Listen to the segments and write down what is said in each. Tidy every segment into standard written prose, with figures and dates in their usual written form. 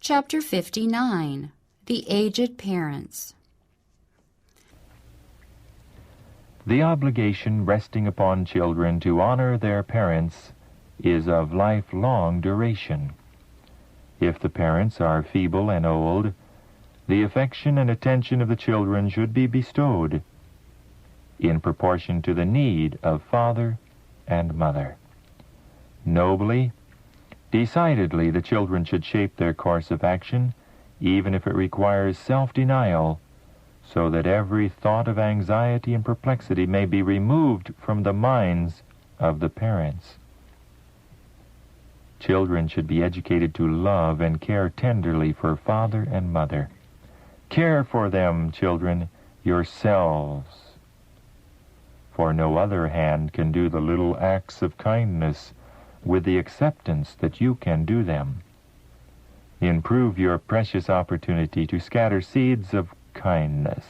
Chapter 59, The Aged Parents. The obligation resting upon children to honor their parents is of lifelong duration. If the parents are feeble and old, the affection and attention of the children should be bestowed in proportion to the need of father and mother. Nobly, decidedly, the children should shape their course of action, even if it requires self-denial, so that every thought of anxiety and perplexity may be removed from the minds of the parents. Children should be educated to love and care tenderly for father and mother. Care for them, children, yourselves, for no other hand can do the little acts of kindness with the acceptance that you can do them. Improve your precious opportunity to scatter seeds of kindness.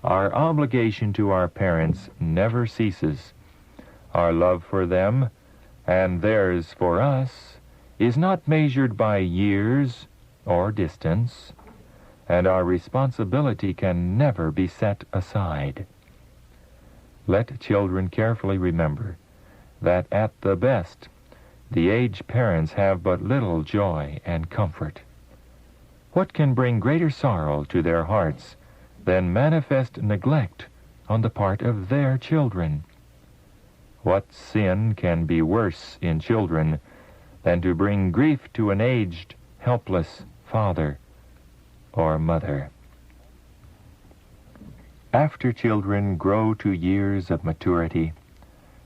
Our obligation to our parents never ceases. Our love for them and theirs for us is not measured by years or distance, and our responsibility can never be set aside. Let children carefully remember that at the best, the aged parents have but little joy and comfort. What can bring greater sorrow to their hearts than manifest neglect on the part of their children? What sin can be worse in children than to bring grief to an aged, helpless father or mother? After children grow to years of maturity,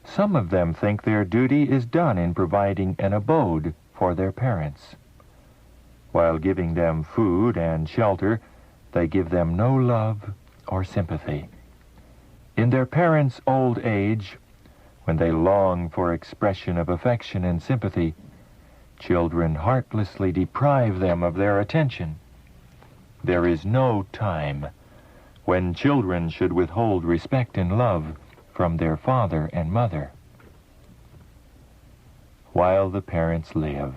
some of them think their duty is done in providing an abode for their parents. While giving them food and shelter, they give them no love or sympathy. In their parents' old age, when they long for expression of affection and sympathy, children heartlessly deprive them of their attention. There is no time when children should withhold respect and love from their father and mother. While the parents live,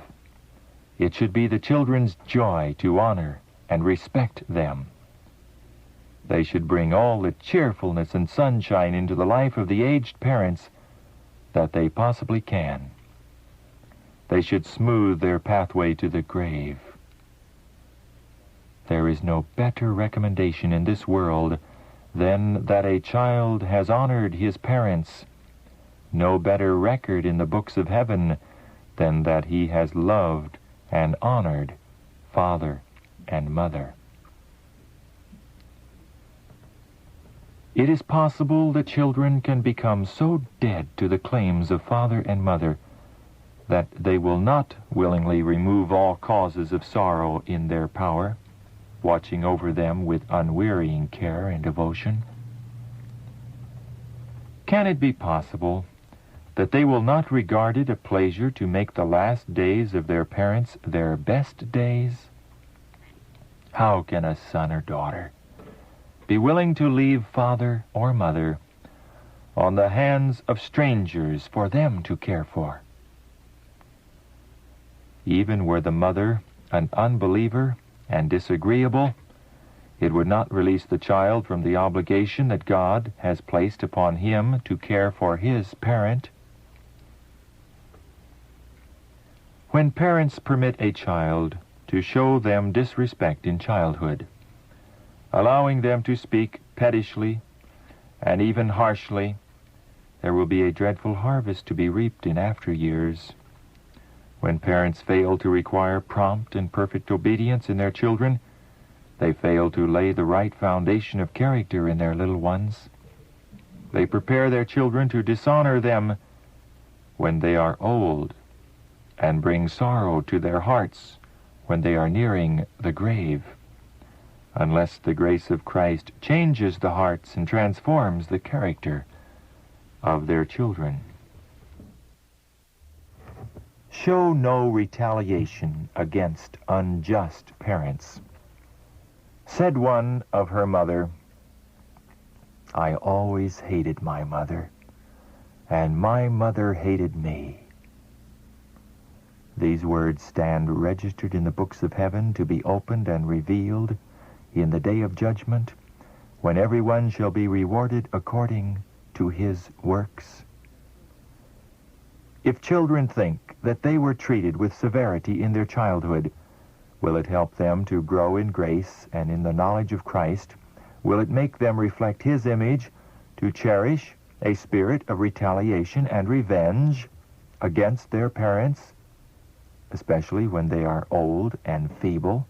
it should be the children's joy to honor and respect them. They should bring all the cheerfulness and sunshine into the life of the aged parents that they possibly can. They should smooth their pathway to the grave. There is no better recommendation in this world than that a child has honored his parents, no better record in the books of heaven than that he has loved and honored father and mother. It is possible that children can become so dead to the claims of father and mother that they will not willingly remove all causes of sorrow in their power, watching over them with unwearying care and devotion. Can it be possible that they will not regard it a pleasure to make the last days of their parents their best days? How can a son or daughter be willing to leave father or mother on the hands of strangers for them to care for? Even were the mother an unbeliever and disagreeable, it would not release the child from the obligation that God has placed upon him to care for his parent. When parents permit a child to show them disrespect in childhood, allowing them to speak pettishly and even harshly, there will be a dreadful harvest to be reaped in after years. When parents fail to require prompt and perfect obedience in their children, they fail to lay the right foundation of character in their little ones. They prepare their children to dishonor them when they are old, and bring sorrow to their hearts when they are nearing the grave, unless the grace of Christ changes the hearts and transforms the character of their children. Show no retaliation against unjust parents. Said one of her mother, "I always hated my mother, and my mother hated me." These words stand registered in the books of heaven to be opened and revealed in the day of judgment, when everyone shall be rewarded according to his works. If children think that they were treated with severity in their childhood, will it help them to grow in grace and in the knowledge of Christ? Will it make them reflect his image, to cherish a spirit of retaliation and revenge against their parents, especially when they are old and feeble?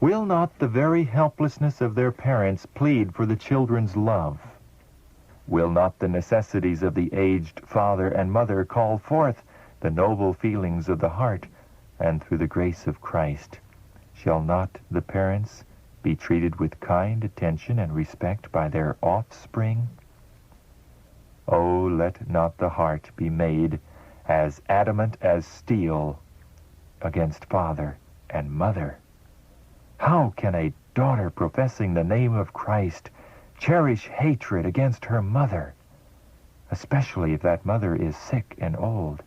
Will not the very helplessness of their parents plead for the children's love? Will not the necessities of the aged father and mother call forth the noble feelings of the heart, and through the grace of Christ, shall not the parents be treated with kind attention and respect by their offspring? Oh, let not the heart be made as adamant as steel against father and mother. How can a daughter professing the name of Christ cherish hatred against her mother, especially if that mother is sick and old?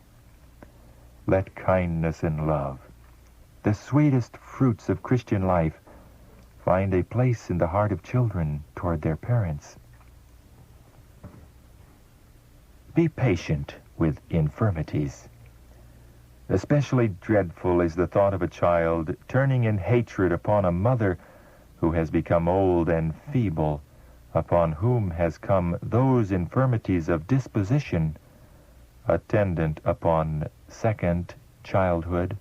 Let kindness and love, the sweetest fruits of Christian life, find a place in the heart of children toward their parents. Be patient with infirmities. Especially dreadful is the thought of a child turning in hatred upon a mother who has become old and feeble, upon whom has come those infirmities of disposition attendant upon second childhood.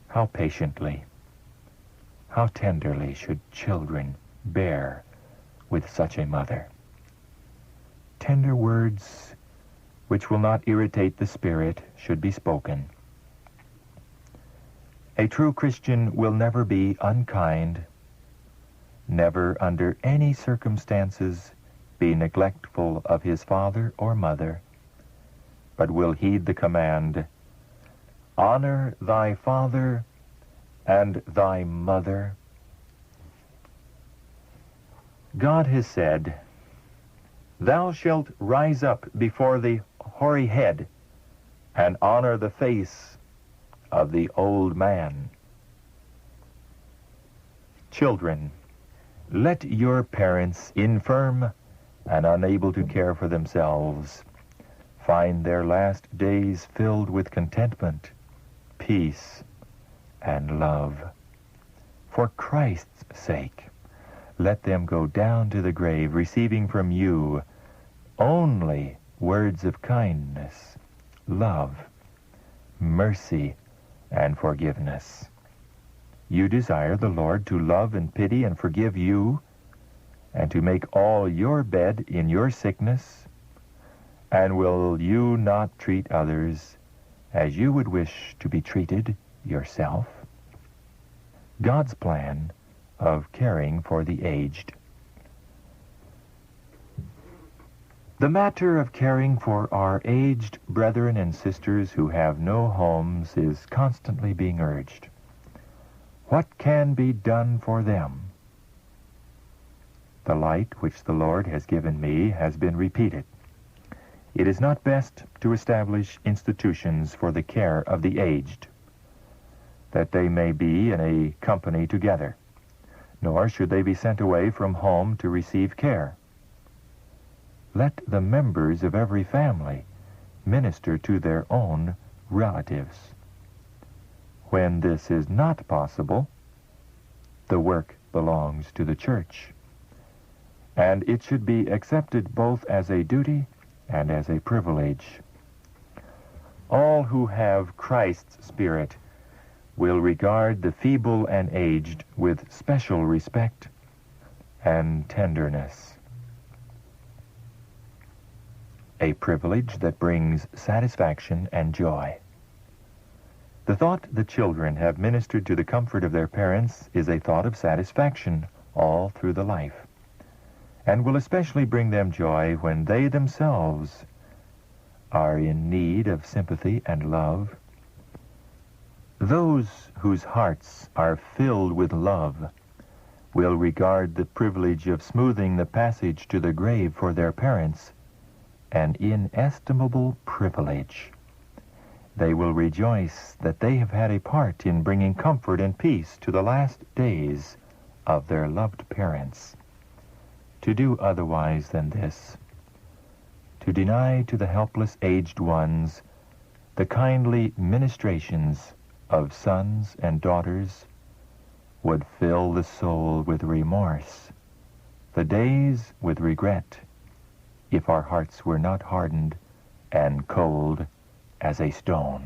How patiently, how tenderly should children bear with such a mother. Tender words which will not irritate the spirit should be spoken. A true Christian will never be unkind, never under any circumstances be neglectful of his father or mother, but will heed the command, "Honor thy father and thy mother." God has said, "Thou shalt rise up before the hoary head, and honor the face of the old man." Children, let your parents, infirm and unable to care for themselves, find their last days filled with contentment, peace, and love. For Christ's sake, let them go down to the grave, receiving from you only words of kindness, love, mercy, and forgiveness. You desire the Lord to love and pity and forgive you, and to make all your bed in your sickness, and will you not treat others as you would wish to be treated yourself? God's plan of caring for the aged. The matter of caring for our aged brethren and sisters who have no homes is constantly being urged. What can be done for them? The light which the Lord has given me has been repeated. It is not best to establish institutions for the care of the aged, that they may be in a company together, nor should they be sent away from home to receive care. Let the members of every family minister to their own relatives. When this is not possible, the work belongs to the church, and it should be accepted both as a duty and as a privilege. All who have Christ's Spirit will regard the feeble and aged with special respect and tenderness. A privilege that brings satisfaction and joy. The thought the children have ministered to the comfort of their parents is a thought of satisfaction all through the life, and will especially bring them joy when they themselves are in need of sympathy and love. Those whose hearts are filled with love will regard the privilege of smoothing the passage to the grave for their parents an inestimable privilege, They will rejoice that they have had a part in bringing comfort and peace to the last days of their loved parents. To do otherwise than this, to deny to the helpless aged ones the kindly ministrations of sons and daughters, would fill the soul with remorse, the days with regret, if our hearts were not hardened and cold as a stone.